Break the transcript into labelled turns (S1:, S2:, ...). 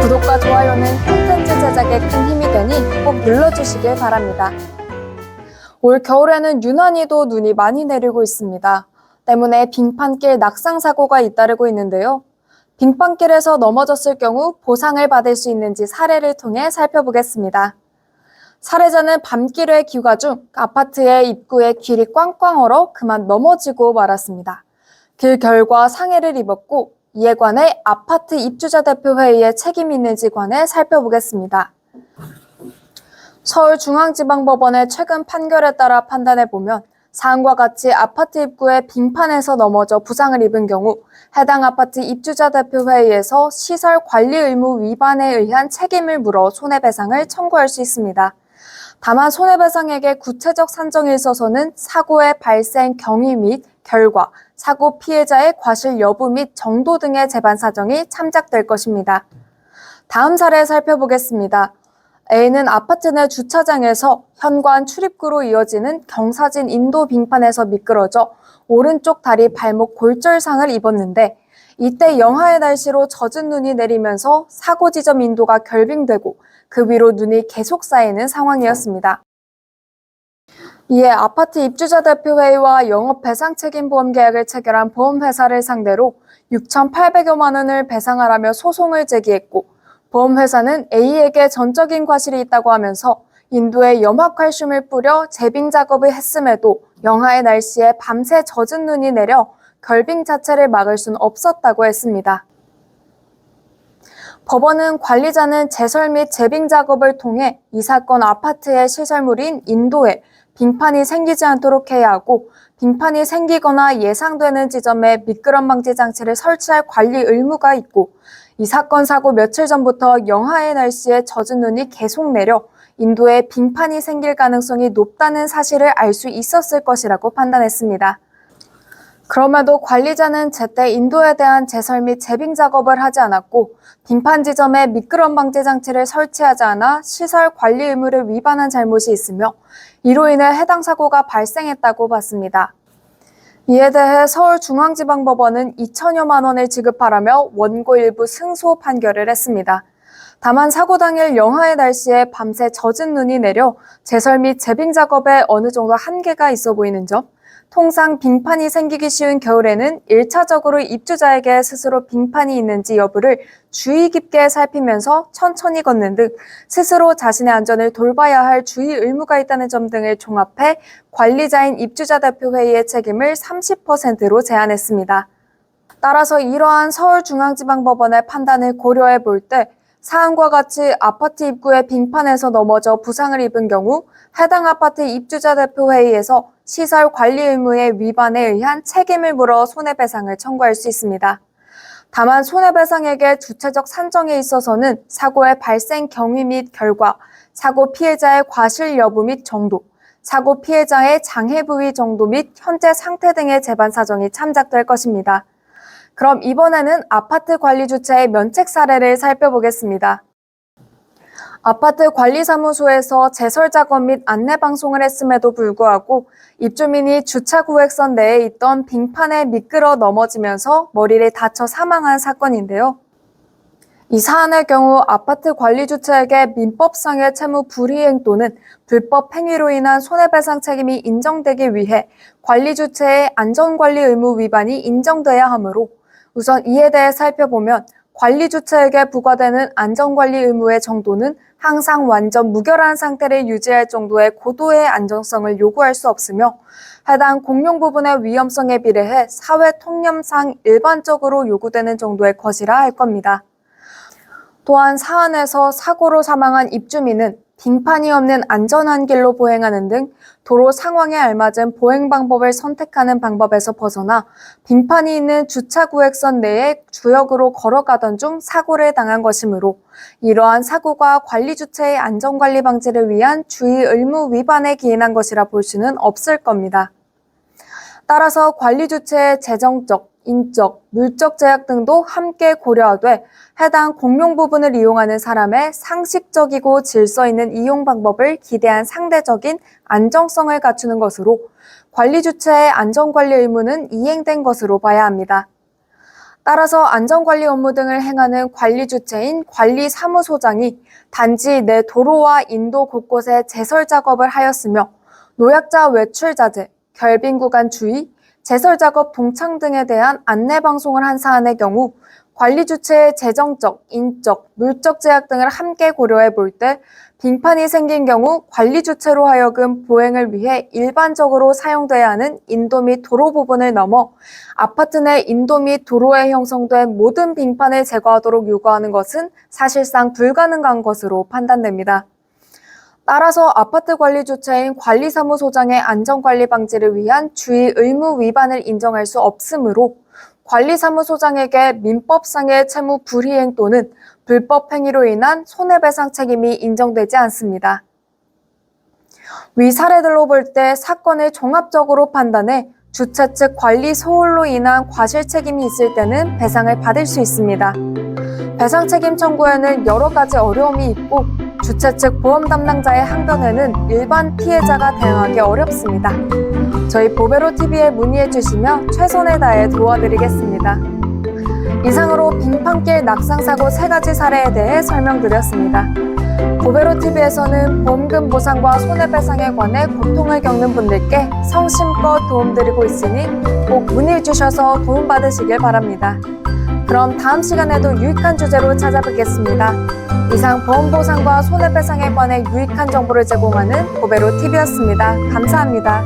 S1: 구독과 좋아요는 콘텐츠 제작에 큰 힘이 되니 꼭 눌러주시길 바랍니다. 올 겨울에는 유난히도 눈이 많이 내리고 있습니다. 때문에 빙판길 낙상 사고가 잇따르고 있는데요. 빙판길에서 넘어졌을 경우 보상을 받을 수 있는지 사례를 통해 살펴보겠습니다. 사례자는 밤길에 귀가 중 아파트의 입구에 길이 꽝꽝 얼어 그만 넘어지고 말았습니다. 그 결과 상해를 입었고 이에 관해 아파트 입주자 대표회의에 책임이 있는지 관해 살펴보겠습니다. 서울중앙지방법원의 최근 판결에 따라 판단해보면 사항과 같이 아파트 입구에 빙판에서 넘어져 부상을 입은 경우 해당 아파트 입주자 대표회의에서 시설 관리 의무 위반에 의한 책임을 물어 손해배상을 청구할 수 있습니다. 다만 손해배상액의 구체적 산정에 있어서는 사고의 발생 경위 및 결과, 사고 피해자의 과실 여부 및 정도 등의 재반 사정이 참작될 것입니다. 다음 사례 살펴보겠습니다. A는 아파트 내 주차장에서 현관 출입구로 이어지는 경사진 인도 빙판에서 미끄러져 오른쪽 다리 발목 골절상을 입었는데 이때 영하의 날씨로 젖은 눈이 내리면서 사고 지점 인도가 결빙되고 그 위로 눈이 계속 쌓이는 상황이었습니다. 이에 아파트 입주자 대표회의와 영업배상책임보험 계약을 체결한 보험회사를 상대로 6,800여만 원을 배상하라며 소송을 제기했고 보험회사는 A에게 전적인 과실이 있다고 하면서 인도에 염화칼슘을 뿌려 재빙 작업을 했음에도 영하의 날씨에 밤새 젖은 눈이 내려 결빙 자체를 막을 수는 없었다고 했습니다. 법원은 관리자는 제설 및 재빙 작업을 통해 이 사건 아파트의 시설물인 인도에 빙판이 생기지 않도록 해야 하고 빙판이 생기거나 예상되는 지점에 미끄럼 방지 장치를 설치할 관리 의무가 있고 이 사건 사고 며칠 전부터 영하의 날씨에 젖은 눈이 계속 내려 인도에 빙판이 생길 가능성이 높다는 사실을 알 수 있었을 것이라고 판단했습니다. 그럼에도 관리자는 제때 인도에 대한 제설 및 재빙 작업을 하지 않았고 빙판 지점에 미끄럼 방지 장치를 설치하지 않아 시설 관리 의무를 위반한 잘못이 있으며 이로 인해 해당 사고가 발생했다고 봤습니다. 이에 대해 서울중앙지방법원은 2천여만 원을 지급하라며 원고 일부 승소 판결을 했습니다. 다만 사고 당일 영하의 날씨에 밤새 젖은 눈이 내려 제설 및 재빙 작업에 어느 정도 한계가 있어 보이는 점, 통상 빙판이 생기기 쉬운 겨울에는 1차적으로 입주자에게 스스로 빙판이 있는지 여부를 주의 깊게 살피면서 천천히 걷는 등 스스로 자신의 안전을 돌봐야 할 주의 의무가 있다는 점 등을 종합해 관리자인 입주자 대표회의의 책임을 30%로 제한했습니다. 따라서 이러한 서울중앙지방법원의 판단을 고려해 볼 때 사항과 같이 아파트 입구에 빙판에서 넘어져 부상을 입은 경우 해당 아파트 입주자 대표회의에서 시설 관리 의무의 위반에 의한 책임을 물어 손해배상을 청구할 수 있습니다. 다만 손해배상액의 주체적 산정에 있어서는 사고의 발생 경위 및 결과, 사고 피해자의 과실 여부 및 정도, 사고 피해자의 장해 부위 정도 및 현재 상태 등의 재반 사정이 참작될 것입니다. 그럼 이번에는 아파트 관리 주체의 면책 사례를 살펴보겠습니다. 아파트 관리사무소에서 제설 작업 및 안내 방송을 했음에도 불구하고 입주민이 주차구획선 내에 있던 빙판에 미끄러 넘어지면서 머리를 다쳐 사망한 사건인데요. 이 사안의 경우 아파트 관리 주체에게 민법상의 채무 불이행 또는 불법 행위로 인한 손해배상 책임이 인정되기 위해 관리 주체의 안전관리 의무 위반이 인정돼야 하므로 우선 이에 대해 살펴보면 관리 주체에게 부과되는 안전관리 의무의 정도는 항상 완전 무결한 상태를 유지할 정도의 고도의 안정성을 요구할 수 없으며 해당 공용 부분의 위험성에 비례해 사회 통념상 일반적으로 요구되는 정도의 것이라 할 겁니다. 또한 사안에서 사고로 사망한 입주민은 빙판이 없는 안전한 길로 보행하는 등 도로 상황에 알맞은 보행 방법을 선택하는 방법에서 벗어나 빙판이 있는 주차구획선 내에 주역으로 걸어가던 중 사고를 당한 것이므로 이러한 사고가 관리 주체의 안전관리 방지를 위한 주의 의무 위반에 기인한 것이라 볼 수는 없을 겁니다. 따라서 관리 주체의 재정적, 인적, 물적 제약 등도 함께 고려하되 해당 공용 부분을 이용하는 사람의 상식적이고 질서 있는 이용 방법을 기대한 상대적인 안정성을 갖추는 것으로 관리 주체의 안전관리 의무는 이행된 것으로 봐야 합니다. 따라서 안전관리 업무 등을 행하는 관리주체인 관리사무소장이 단지 내 도로와 인도 곳곳에 제설 작업을 하였으며 노약자 외출 자제, 결빙 구간 주의, 제설 작업 동창 등에 대한 안내 방송을 한 사안의 경우 관리 주체의 재정적, 인적, 물적 제약 등을 함께 고려해 볼 때 빙판이 생긴 경우 관리 주체로 하여금 보행을 위해 일반적으로 사용돼야 하는 인도 및 도로 부분을 넘어 아파트 내 인도 및 도로에 형성된 모든 빙판을 제거하도록 요구하는 것은 사실상 불가능한 것으로 판단됩니다. 따라서 아파트 관리 주체인 관리사무소장의 안전관리 방지를 위한 주의 의무 위반을 인정할 수 없으므로 관리사무소장에게 민법상의 채무 불이행 또는 불법 행위로 인한 손해배상 책임이 인정되지 않습니다. 위 사례들로 볼 때 사건을 종합적으로 판단해 주체 측 관리 소홀로 인한 과실 책임이 있을 때는 배상을 받을 수 있습니다. 배상 책임 청구에는 여러 가지 어려움이 있고 주체 측 보험 담당자의 항변에는 일반 피해자가 대응하기 어렵습니다. 저희 보베로TV에 문의해 주시면 최선을 다해 도와드리겠습니다. 이상으로 빙판길 낙상사고 3가지 사례에 대해 설명드렸습니다. 보베로TV에서는 보험금 보상과 손해배상에 관해 고통을 겪는 분들께 성심껏 도움드리고 있으니 꼭 문의해 주셔서 도움받으시길 바랍니다. 그럼 다음 시간에도 유익한 주제로 찾아뵙겠습니다. 이상 보험보상과 손해배상에 관해 유익한 정보를 제공하는 보베로TV였습니다. 감사합니다.